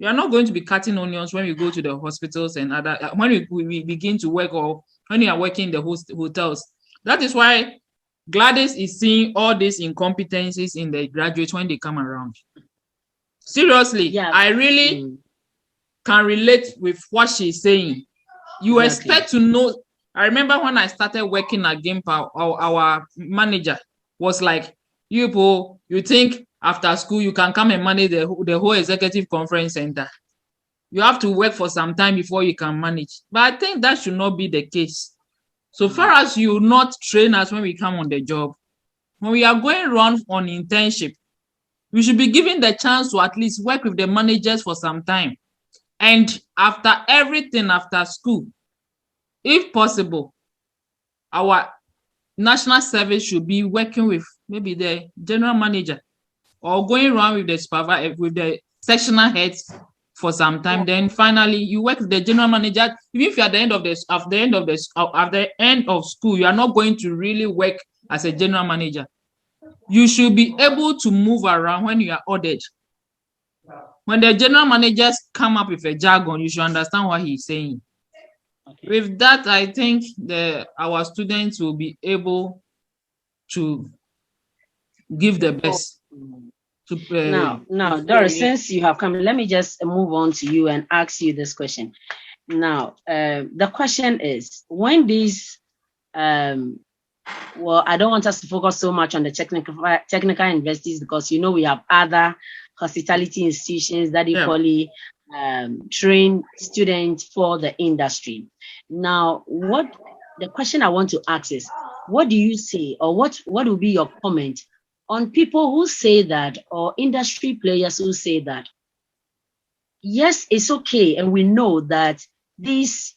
are not going to be cutting onions when we go to the hospitals and other when we begin to work, or when you are working in the hotels. That is why Gladys is seeing all these incompetencies in the graduates when they come around. Seriously, yeah. I really can relate with what she's saying. You expect to know. I remember when I started working at GIMPA, our manager was like, you think after school you can come and manage the whole executive conference center. You have to work for some time before you can manage. But I think that should not be the case. So far as you not train us when we come on the job, when we are going around on internship, we should be given the chance to at least work with the managers for some time. And after everything, after school, if possible, our national service should be working with maybe the general manager or going around with the supervisor, with the sectional heads for some time. Then finally you work with the general manager. Even if you're at the end of school, you are not going to really work as a general manager. You should be able to move around when you are ordered. When the general managers come up with a jargon, you should understand what he's saying. Okay. With that, I think our students will be able to give the best. Now, Doris, since you have come, let me just move on to you and ask you this question. Now, the question is, when these, well, I don't want us to focus so much on the technical universities, because we have other hospitality institutions that equally train students for the industry. Now, the question I want to ask is, what do you say, or what will be your comment on people who say that, or industry players who say that, yes, it's okay, and we know that these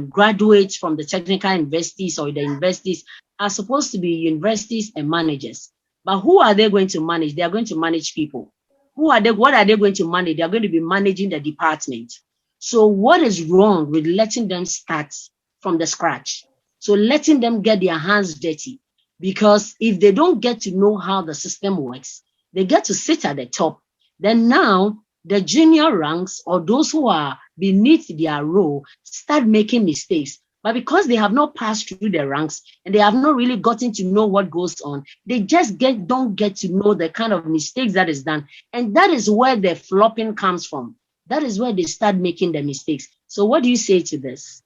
graduates from the technical universities or the universities are supposed to be universities and managers, but who are they going to manage? They are going to manage people. What are they going to manage? They are going to be managing the department. So what is wrong with letting them start from the scratch? So letting them get their hands dirty, because if they don't get to know how the system works, they get to sit at the top. Then now the junior ranks, or those who are beneath their role, start making mistakes. But because they have not passed through the ranks and they have not really gotten to know what goes on, they just don't get to know the kind of mistakes that is done. And that is where the flopping comes from. That is where they start making the mistakes. So what do you say to this?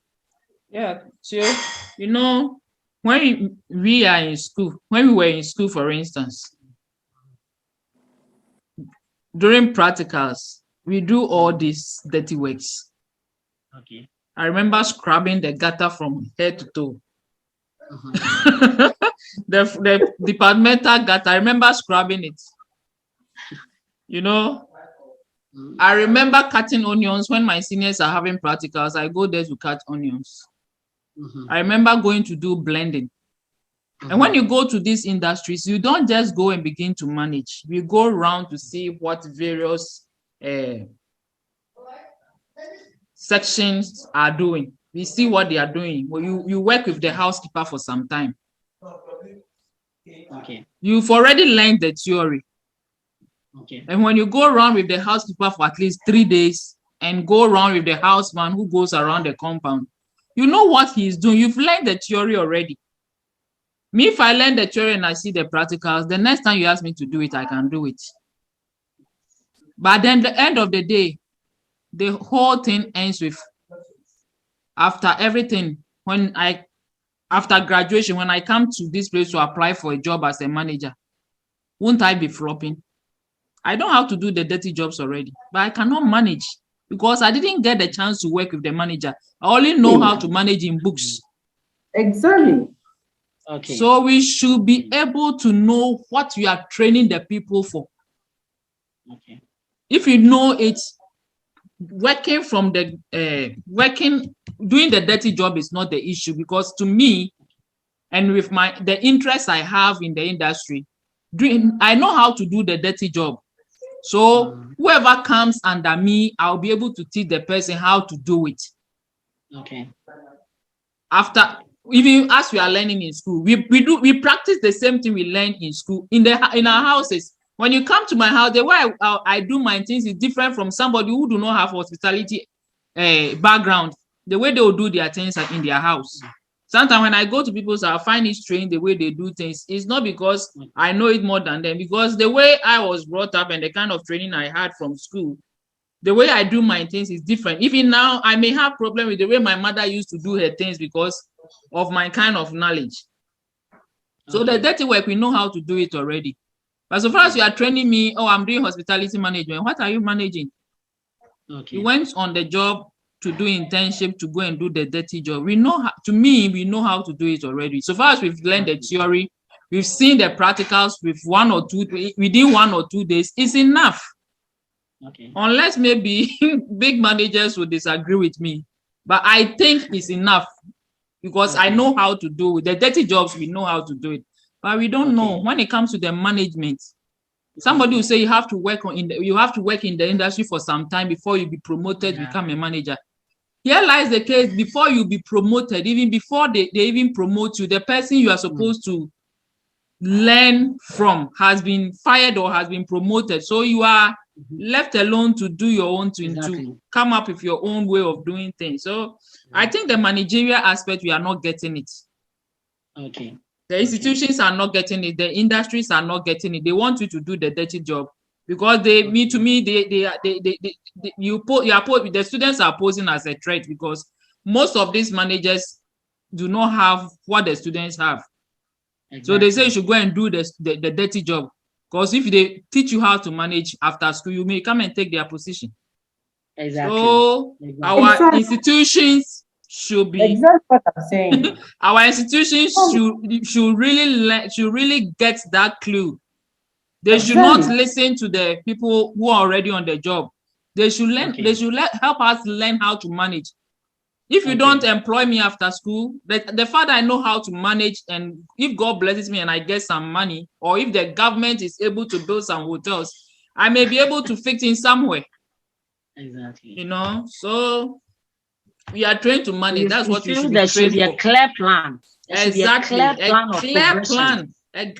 Yeah, so, when we are in school, when we were in school, for instance, during practicals, we do all these dirty works. Okay. I remember scrubbing the gutter from head to toe. The departmental gutter, I remember scrubbing it. I remember cutting onions when my seniors are having practicals. I go there to cut onions. I remember going to do blending. And when you go to these industries, you don't just go and begin to manage. We go around to see what various sections are doing. We see what they are doing. Well, you work with the housekeeper for some time. Okay. You've already learned the theory. Okay. And when you go around with the housekeeper for at least 3 days and go around with the houseman who goes around the compound, you know what he's doing. You've learned the theory already. Me, if I learn the theory and I see the practicals, the next time you ask me to do it, I can do it. But then the end of the day, the whole thing ends with, after everything, after graduation, when I come to this place to apply for a job as a manager, won't I be flopping? I don't have to do the dirty jobs already, but I cannot manage because I didn't get the chance to work with the manager. I only know how to manage in books. Exactly. Okay. So we should be able to know what we are training the people for. Okay. If you know it, doing the dirty job is not the issue, because to me, and with the interest I have in the industry, I know how to do the dirty job. So whoever comes under me, I'll be able to teach the person how to do it. Okay. After, even as we are learning in school, we practice the same thing we learn in school, in our houses. When you come to my house, the way I do my things is different from somebody who do not have hospitality background. The way they will do their things in their house. Sometimes when I go to people's house, I find it strange the way they do things. It's not because I know it more than them, because the way I was brought up and the kind of training I had from school, the way I do my things is different. Even now, I may have problem with the way my mother used to do her things because of my kind of knowledge. So the dirty work, we know how to do it already. But so far as you are training me, oh, I'm doing hospitality management. What are you managing? Okay. You went on the job to do internship, to go and do the dirty job. We know how, to me, we know how to do it already. So far as we've learned the theory, we've seen the practicals with within 1 or 2 days, it's enough. Okay. Unless maybe big managers will disagree with me. But I think it's enough because I know how to do it. The dirty jobs, we know how to do it. But we don't know when it comes to the management. Somebody will say you have to work in the industry for some time before you be promoted, become a manager. Here lies the case: before you be promoted, even before they even promote you, the person you are supposed to learn from has been fired or has been promoted. So you are left alone to do your own thing, to come up with your own way of doing things. So I think the managerial aspect, we are not getting it. Okay. The institutions are not getting it. The industries are not getting it. They want you to do the dirty job because the students are posing as a threat because most of these managers do not have what the students have. Exactly. So they say you should go and do the dirty job because if they teach you how to manage after school, you may come and take their position. Exactly. So our institutions should be exactly what I'm saying. Our institutions should really get that clue. They should not listen to the people who are already on the job. They should learn. They should help us learn how to manage. If you don't employ me after school, the fact I know how to manage, and if God blesses me and I get some money, or if the government is able to build some hotels, I may be able to fit in somewhere. Exactly. You know, so we are trained to manage. That's what we should be trained for. There should be a clear plan. Exactly. A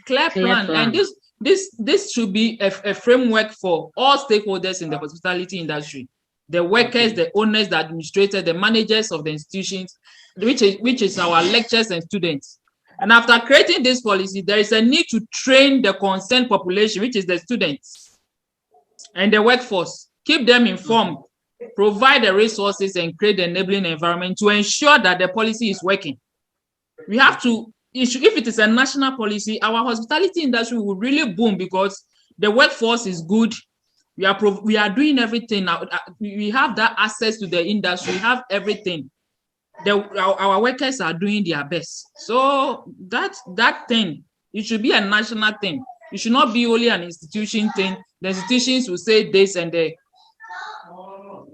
clear plan. And this should be a framework for all stakeholders in the hospitality industry. The workers, the owners, the administrators, the managers of the institutions, which is our lecturers and students. And after creating this policy, there is a need to train the concerned population, which is the students and the workforce. Keep them informed. Provide the resources and create the enabling environment to ensure that the policy is working. We have to, if it is a national policy, our hospitality industry will really boom because the workforce is good. We are doing everything now. We have that access to the industry. We have everything. Our workers are doing their best. So that thing, it should be a national thing. It should not be only an institution thing. The institutions will say this and the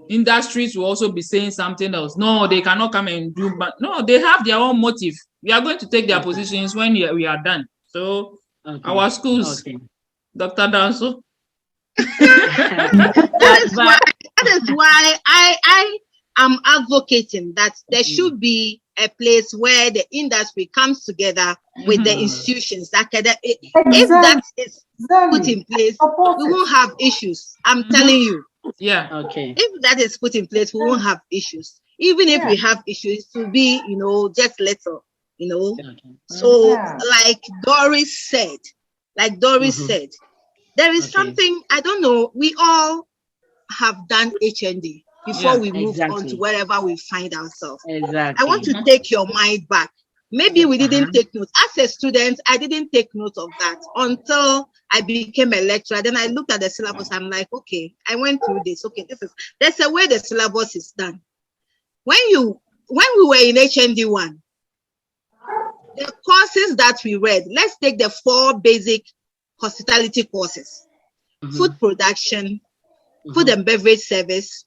industries will also be saying something else. No, they cannot come and do, but no, they have their own motive. We are going to take their positions when we are done. So our schools, Dr. Danso. That is why I am advocating that there should be a place where the industry comes together with the institutions. If that is put in place, we won't have issues. I'm telling you. Yeah. Okay. If that is put in place, we won't have issues. Even if we have issues, it will be, just little, So, like Doris said, there is something, I don't know, we all have done HND before we move on to wherever we find ourselves. Exactly. I want to take your mind back. Maybe we didn't take notes. As a student, I didn't take note of that until I became a lecturer. Then I looked at the syllabus. I'm like, okay, I went through this. Okay, there's a way the syllabus is done. When we were in HND1, the courses that we read, let's take the 4 basic hospitality courses: food production, food and beverage service,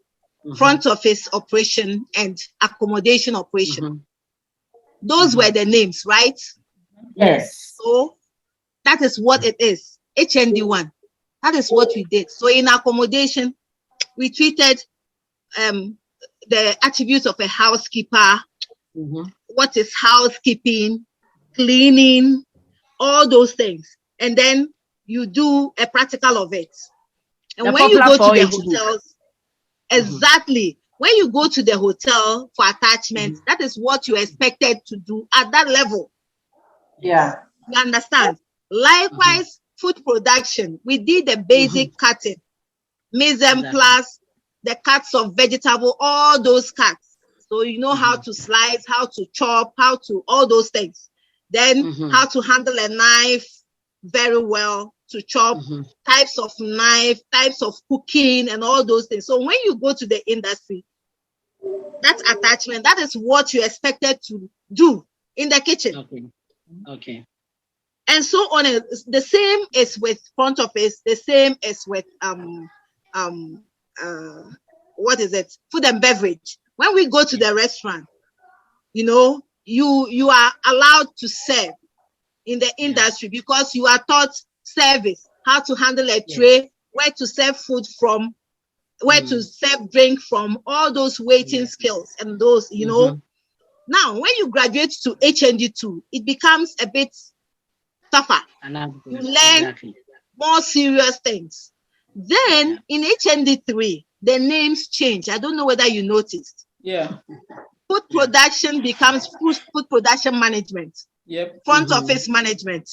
front office operation, and accommodation operation. Those were the names, right? Yes. So that is what it is. HND1. That is what we did. So in accommodation, we treated the attributes of a housekeeper. What is housekeeping, cleaning, all those things. And then you do a practical of it. And The when you popular go to the 4-H book. hotels, exactly. When you go to the hotel for attachment, that is what you expected to do at that level. Yeah. You understand? Likewise, food production. We did the basic cutting, mise en place, the cuts of vegetable, all those cuts. So you know how to slice, how to chop, how to all those things. Then how to handle a knife very well, to chop, types of knife, types of cooking, and all those things. So when you go to the industry, that's attachment. That is what you expected to do in the kitchen. Okay. And so on. The same is with front office. The same is with what is it? Food and beverage. When we go to the restaurant, you know, you are allowed to serve in the industry because you are taught service, how to handle a tray, where to serve food from, where to serve drink from, all those waiting skills and those, you know. Now, when you graduate to HND2, it becomes a bit tougher. You learn more serious things. Then in HND3, the names change. I don't know whether you noticed. Yeah. Food production becomes food production management. Yep. Front office management,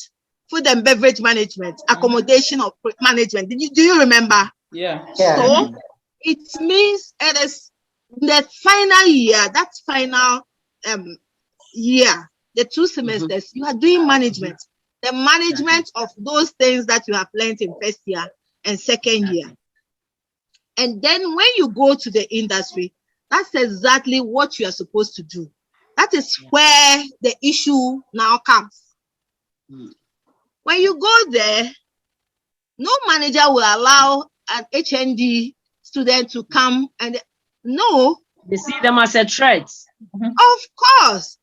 food and beverage management, accommodation of management. Do you remember? Yeah. So it means it is the final year, that final year, the 2 semesters, you are doing management. The management of those things that you have learned in first year and second year. And then when you go to the industry, that's exactly what you are supposed to do. That is where the issue now comes. When you go there, no manager will allow an HND student to come and no. They see them as a threat. Of course.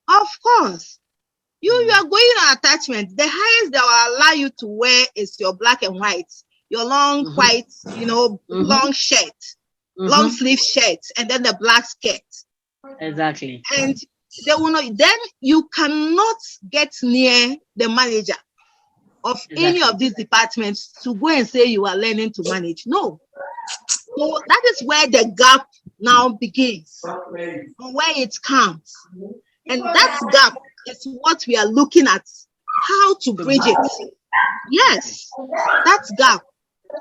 Of course. You are going on attachment. The highest they will allow you to wear is your black and white, your long white, you know, long shirt, long sleeve shirt, and then the black skirt. Exactly. And they will not, then you cannot get near the manager of any of these departments to go and say you are learning to manage. No. So that is where the gap now begins, where it comes. And that gap is what we are looking at, how to bridge it. Yes, that's gap.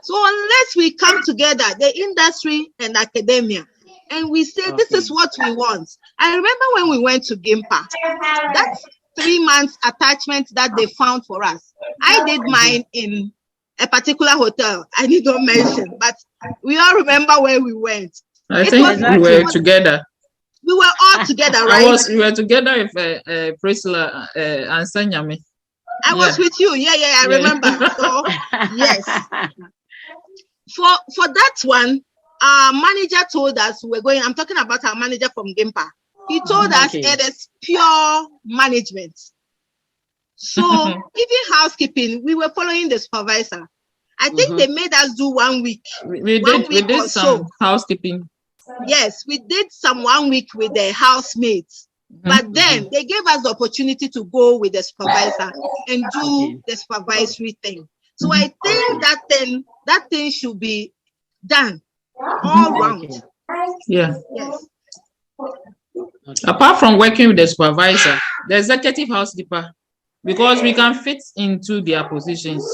So unless we come together, the industry and academia, and we say this is what we want. I remember when we went to GIMPA, that's 3 months attachment that they found for us. I did mine in a particular hotel. I need not mention, but we all remember where we went. I think we were together. We were all together, right? We were together with Priscilla and Sanyami. I was with you. Yeah, I remember. So, yes. For that one, our manager told us we're going. I'm talking about our manager from GIMPA. He told us it is pure management. So even housekeeping, we were following the supervisor. I think they made us do 1 week. We did some housekeeping. Yes, we did some 1 week with the housemates. But then they gave us the opportunity to go with the supervisor and do the supervisory thing. So I think that thing should be done all round. Yeah. Yes. Apart from working with the supervisor, the executive housekeeper, because we can fit into their positions.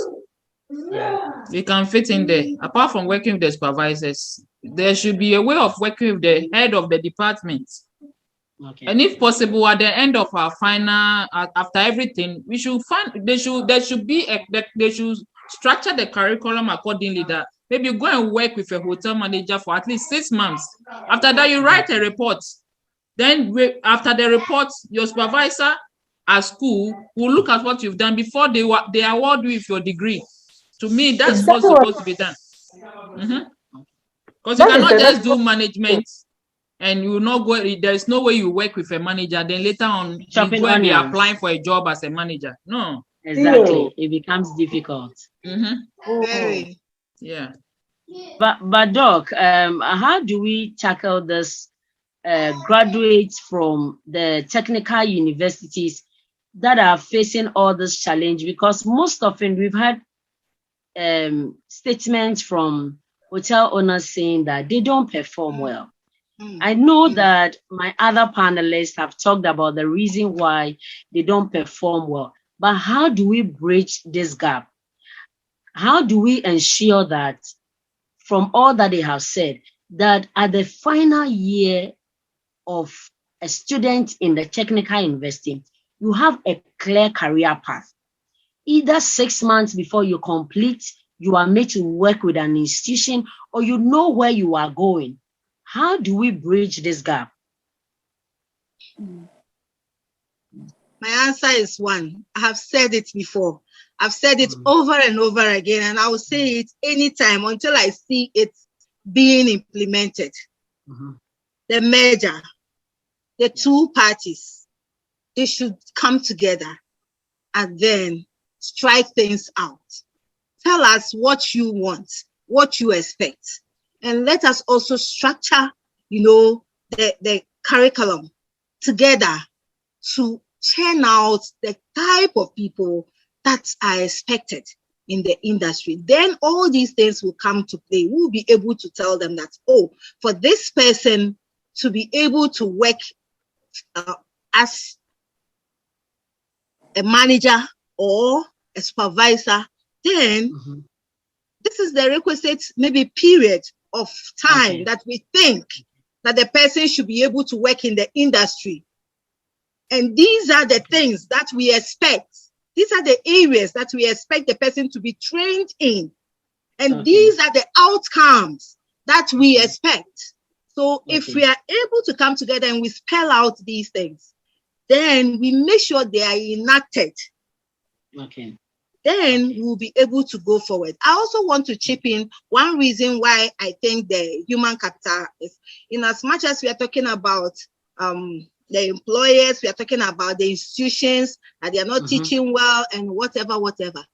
We can fit in there. Apart from working with the supervisors, there should be a way of working with the head of the department. And if possible, at the end of our final, after everything, we should find they should structure the curriculum accordingly. That maybe go and work with a hotel manager for at least 6 months. After that, you write a report. Then after the report, your supervisor at school will look at what you've done before they award you with your degree. To me, that's what's supposed to be done. Because you cannot just do management and you will not go. There's no way you work with a manager. Then later on, you go and be applying for a job as a manager. No. Exactly. It becomes difficult. Very. Yeah. But Doc, how do we tackle this? Graduates from the technical universities that are facing all this challenge? Because most often we've had statements from hotel owners saying that they don't perform well. I know that my other panelists have talked about the reason why they don't perform well, but how do we bridge this gap? How do we ensure that, from all that they have said, that at the final year of a student in the technical university, you have a clear career path? Either 6 months before you complete, you are made to work with an institution, or you know where you are going. How do we bridge this gap? My answer is one. I have said it before. I've said it over and over again, and I will say it anytime until I see it being implemented. The merger, the two parties, they should come together and then strike things out. Tell us what you want, what you expect, and let us also structure, the curriculum together to churn out the type of people that are expected in the industry. Then all these things will come to play. We'll be able to tell them that, for this person to be able to work as a manager or a supervisor, then this is the requisite maybe period of time that we think that the person should be able to work in the industry. And these are the things that we expect. These are the areas that we expect the person to be trained in. And these are the outcomes that we expect. So if we are able to come together and we spell out these things, then we make sure they are enacted. Then we'll be able to go forward. I also want to chip in one reason why I think the human capital is, in as much as we are talking about the employers, we are talking about the institutions, that they are not teaching well and whatever.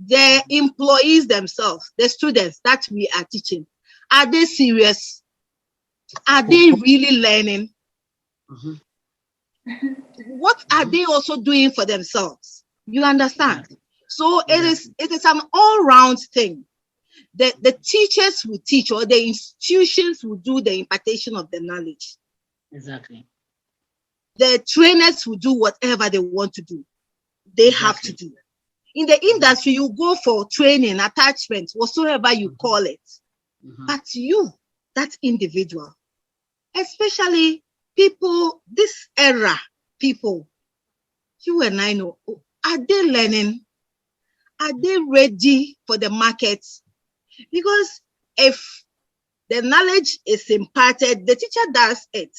The employees themselves, the students that we are teaching, are they serious? Are they really learning? What are they also doing for themselves? You understand? So it is an all-round thing. The teachers will teach, or the institutions will do the impartation of the knowledge. The trainers will do whatever they want to do. They have to do. In the industry, you go for training, attachment, whatsoever you call it. But you, that individual, especially people, this era, people, you and I know, are they learning? Are they ready for the market? Because if the knowledge is imparted, the teacher does it.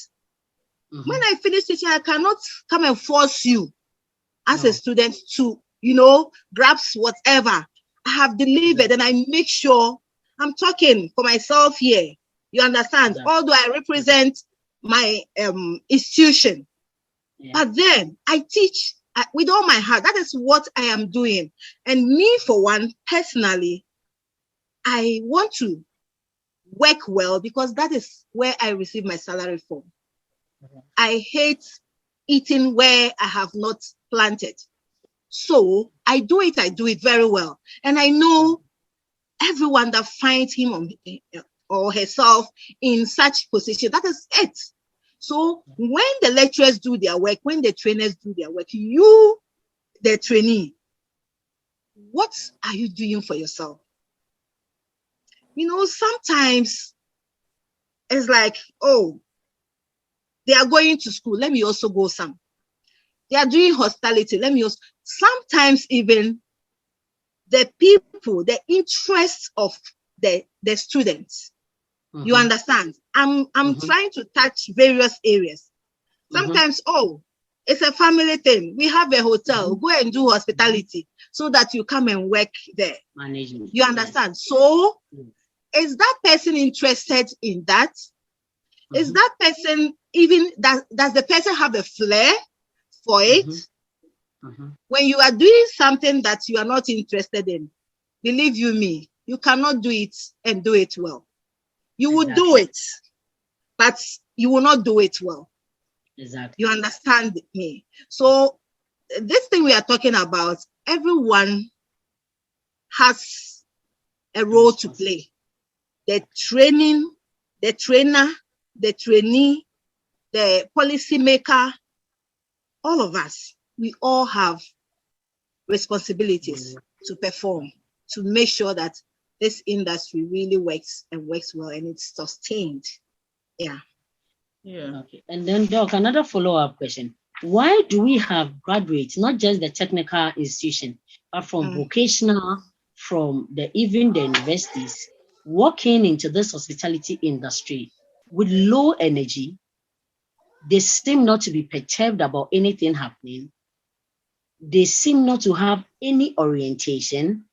When I finish teaching, I cannot come and force you as a student to, grasp whatever I have delivered, and I make sure I'm talking for myself here. You understand? Although I represent my institution, but then I teach with all my heart. That is what I am doing. And me, for one, personally, I want to work well because that is where I receive my salary from. I hate eating where I have not planted. So I do it very well. And I know everyone that finds him or herself in such position, that is it. So when the lecturers do their work, when the trainers do their work, you, the trainee, what are you doing for yourself? Sometimes it's like, they are going to school, let me also go some. They are doing hospitality, let me also. Sometimes even the people, the interests of the students, you understand? I'm trying to touch various areas. Sometimes, it's a family thing. We have a hotel, go and do hospitality so that you come and work there. Management. You understand? So, is that person interested in that? Is that person even, does the person have a flair for it? When you are doing something that you are not interested in, believe you me, you cannot do it and do it well. You will do it, but you will not do it well. You understand me? So this thing we are talking about, everyone has a role to play. The training, the trainer, the trainee, the policymaker, all of us, we all have responsibilities to perform, to make sure that this industry really works and works well and it's sustained. Yeah. Yeah. Okay. And then, Doc, another follow-up question. Why do we have graduates, not just the technical institution, but from vocational, from even the universities, walking into this hospitality industry with low energy? They seem not to be perturbed about anything happening. They seem not to have any orientation,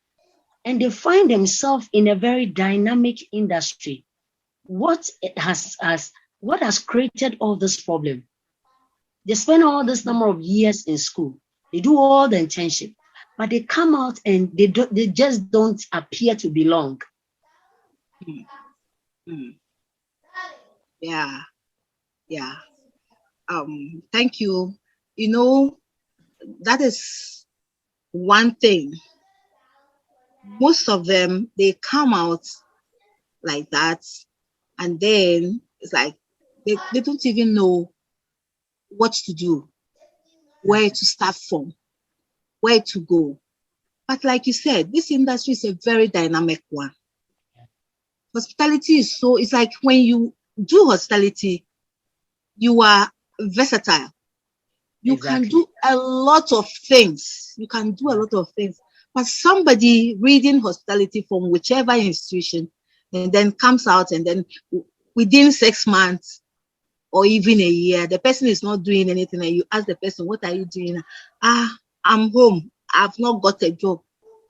and they find themselves in a very dynamic industry. What has created all this problem? They spend all this number of years in school. They do all the internship, but they come out and they just don't appear to belong. Yeah. Yeah. Thank you. You know, that is one thing. Most of them, they come out like that, and then it's like they don't even know what to do, where to start from, where to go. But like you said, this industry is a very dynamic one. Hospitality is it's like when you do hospitality, you are versatile. You can do a lot of things. You can do a lot of things. But somebody reading hospitality from whichever institution and then comes out, and then within 6 months or even a year, the person is not doing anything, and you ask the person, what are you doing? I'm home. I've not got a job.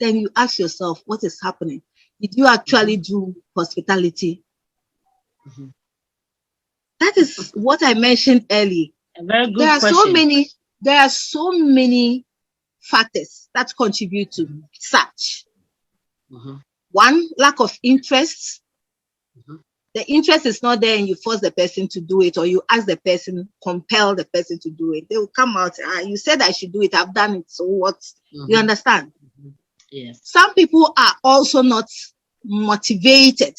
Then you ask yourself, what is happening? Did you actually do hospitality? That is what I mentioned earlier. A very good question. There are so many factors that contribute to such. One, lack of interest. The interest is not there, and you force the person to do it, or you ask the person, compel the person to do it. They will come out, you said I should do it, I've done it, so what? You understand? Yes. Some people are also not motivated.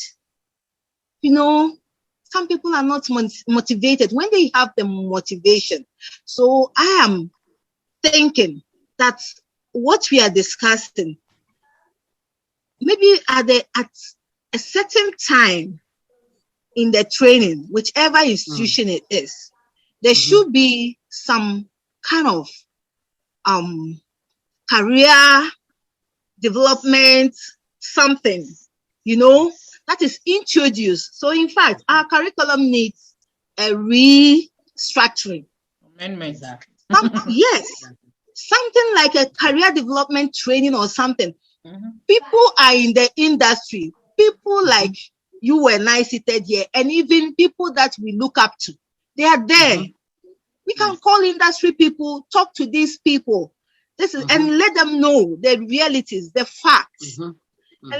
You know, some people are not motivated when they have the motivation. So I am thinking that what we are discussing, maybe at a certain time in the training, whichever institution it is, there should be some kind of career development, something, you know, that is introduced. So in fact, our curriculum needs a restructuring. Amendment. Yes, something like a career development training or something. People are in the industry, people like you and I seated here, and even people that we look up to, they are there. We can call industry people, talk to these people. This is and let them know the realities, the facts, and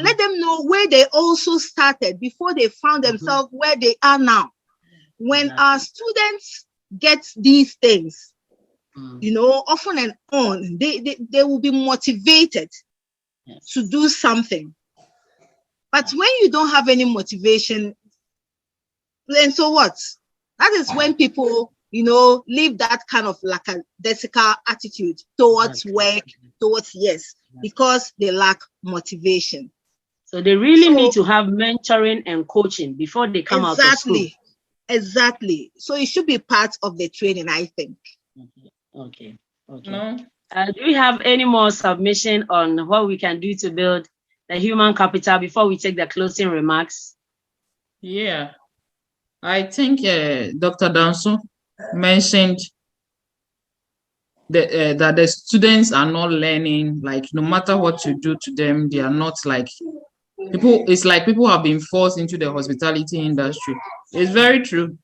let them know where they also started before they found themselves where they are now. When our students get these things, you know, often and on, they will be motivated to do something. But when you don't have any motivation, then so what? That is when people, you know, leave that kind of lackadaisical attitude towards work, towards because they lack motivation. So they really need to have mentoring and coaching before they come out of school. Exactly. So it should be part of the training, I think. Okay. No. Do we have any more submission on what we can do to build the human capital before we take the closing remarks? Yeah. I think Dr. Danso mentioned that the students are not learning, like no matter what you do to them, they are not like people. It's like people have been forced into the hospitality industry. It's very true.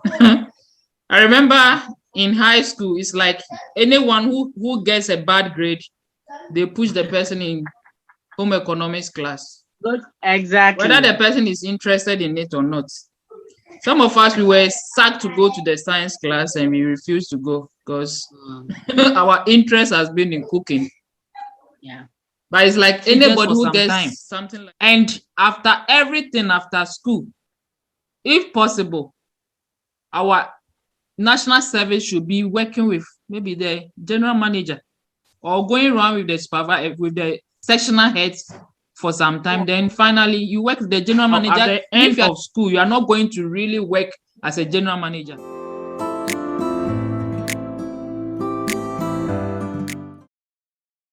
I remember in high school, it's like anyone who gets a bad grade, they push the person in home economics class. Good. Exactly. Whether the person is interested in it or not. Some of us, we were sacked to go to the science class and we refused to go because our interest has been in cooking. Yeah. But it's like anybody who gets something like, and after everything, after school, if possible, our national service should be working with maybe the general manager or going around with the supervisor, with the sectional heads for some time. Then finally you work with the general manager. At the end of school, you are not going to really work as a general manager.